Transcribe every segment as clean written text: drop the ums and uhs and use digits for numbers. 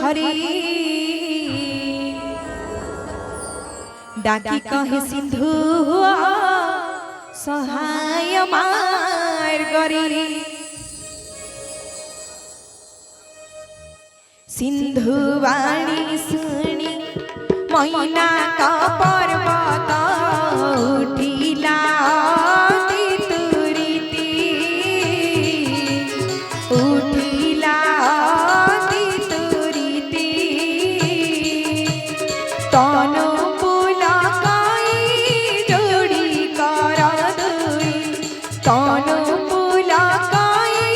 घरे डाकी कहे सिंधु सहाय मार गरी सिंधु वाणी सुनी मैना का पर्वत उठिला तितुरिती उठिला तितुरिती तनु पुलकाई जोड़ी कर दुई तनु पुलकाई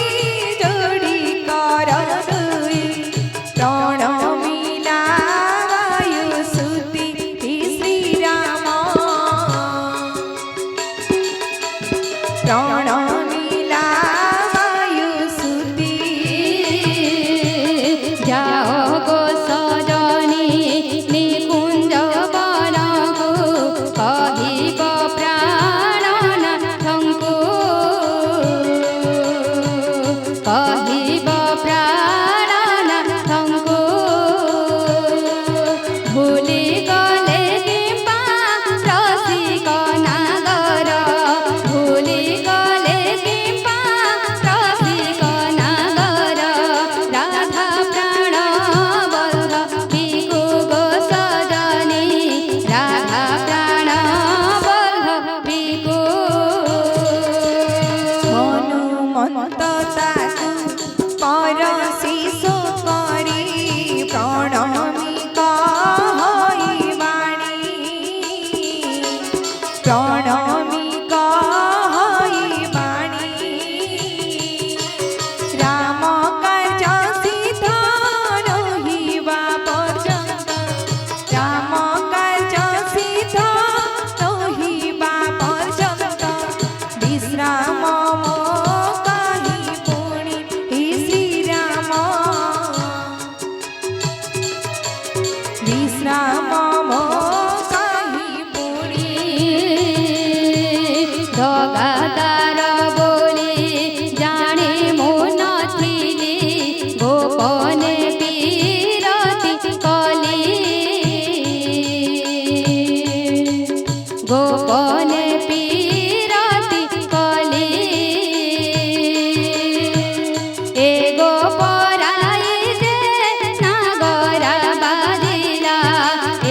जोड़ी कर दुई प्राण मिला वायु सुति श्री राम प्राण मिला वायु सुति जाओ गो सजनी निकुंज बनगो कहिब प्राणनाथंको कहिब प्राणनाथंको भूली गले किंबा रसिक नागर भूली गले किंबा रसिक नागर राधा प्राण बल्ल बिकु गो सजनी राधा प्राण बल्ल बिकु हनुमंत ताकु परसी शोकरी प्रणमी कहई वाणी प्रणमी कहई वाणी राम कार्य सिद्ध रहिबा पर्यंत राम कार्य सिद्ध रहिबा पर्यंत विश्राम मो कहि पुणी श्री राम विश्राम मो कहि पुणी जगादार बोली जाने मो नथिली गोपने पीरती कली गोपने पीरती कली ए गोपराई जे नागरा बाजिला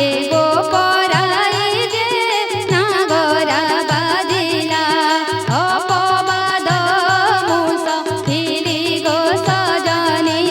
ए गोपराई जे नागरा बाजिला अपवाद मुस फिरी गो सजनी